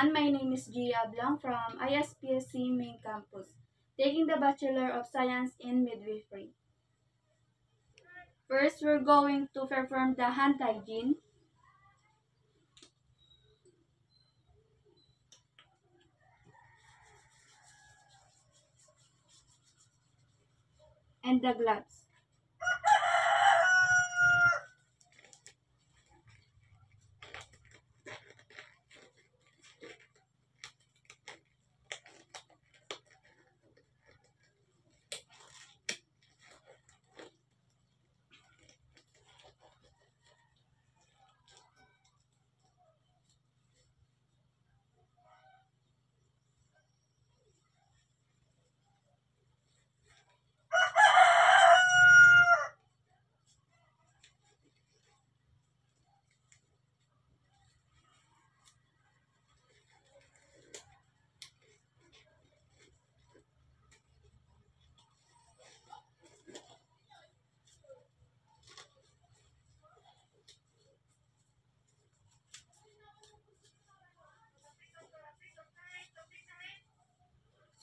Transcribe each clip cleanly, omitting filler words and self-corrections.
everyone, my name is Gia Blanc from ISPSC Main Campus, taking the Bachelor of Science in Midwifery. First, we're going to perform the hand hygiene and the gloves.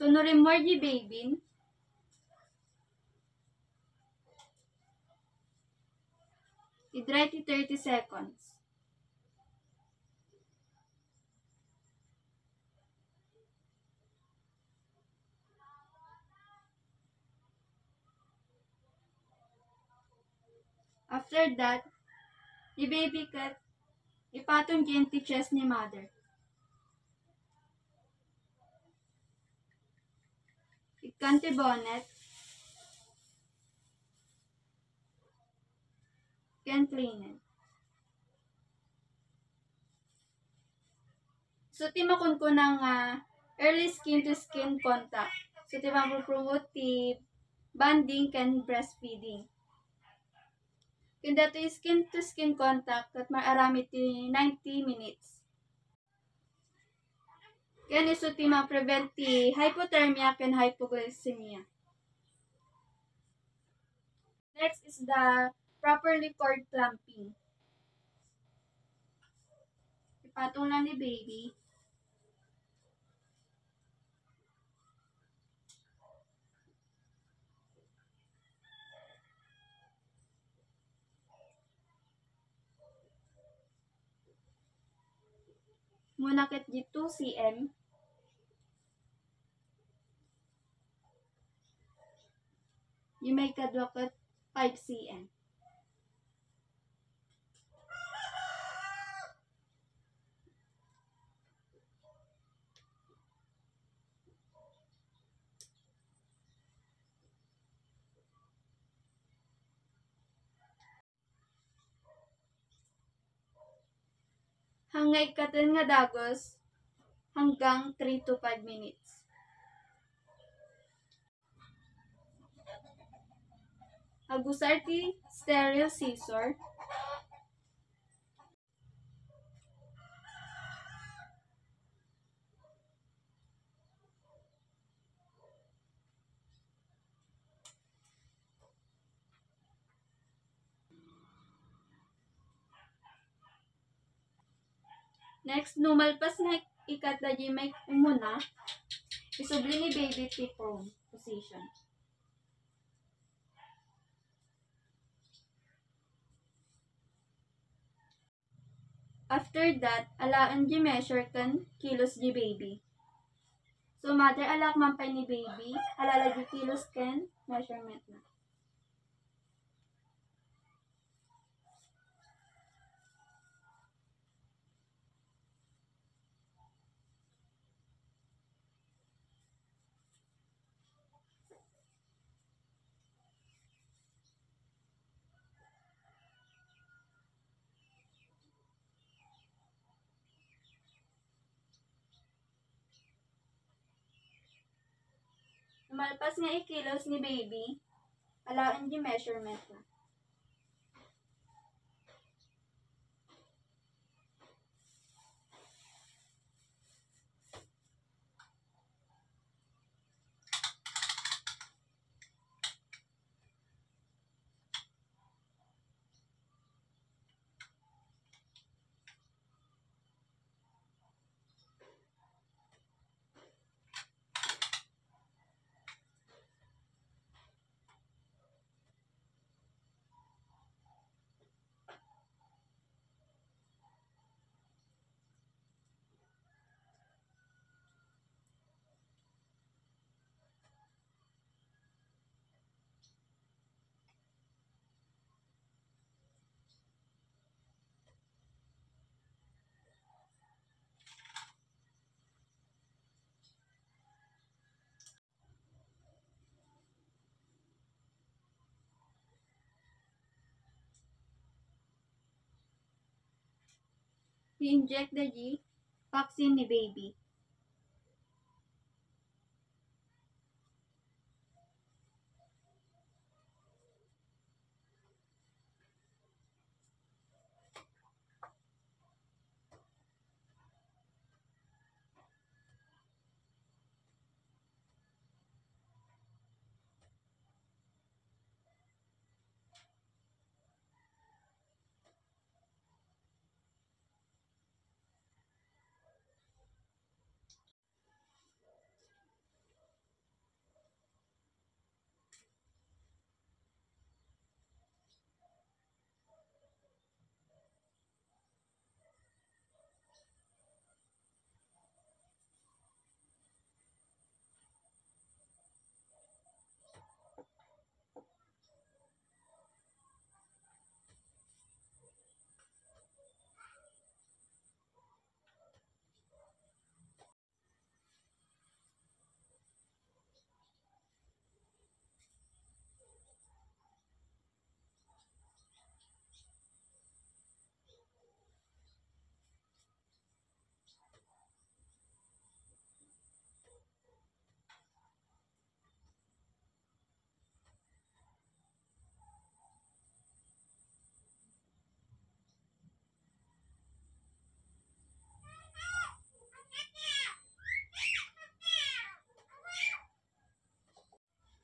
Sunurin mo di baby. I-dry 30 seconds. After that, i-baby cut, ipatong GNT chest ni mother. Ikanti bonnet, can clean it. So, timakon ko ng early skin-to-skin contact. So, promote ti bonding and breastfeeding. Kanda to skin-to-skin contact at maarami ti 90 minutes. Kaya iso ti ma-prevent ti hypothermia and hypoglycemia. Next is the properly cord clamping. Ipatong lang ni baby. Muna ket di 2 cm. You may kadwa ket 5 cm. Hangay katen nga dagos hanggang 3 to 5 minutes. Agusar ti sterile scissor. Next, numalpas nga ikat da di may umuna, isubli ni baby ti prone position. After that, alaan di measure kan kilos di baby. So, mother alak mampay ni baby, alala di kilos kan measurement na. Malpas nga ikilos ni baby, alaan di measurement na. i-inject the vaccine ni baby.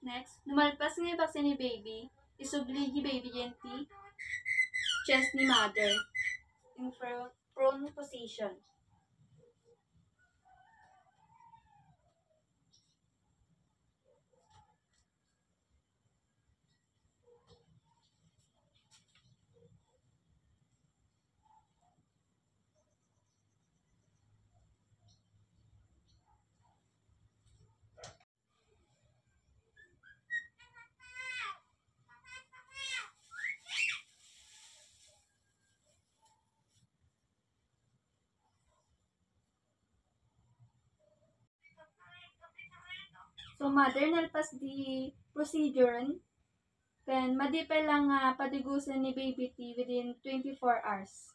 Next, lumalpas nga yung vaccine ni baby, isubli ni baby yan chest ni mother in prone position. So, mother, nalpas di procedure, then madipay lang padigusan ni baby T within 24 hours.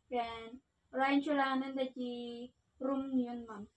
Then, orahin siya lang ng room yun, ma'am.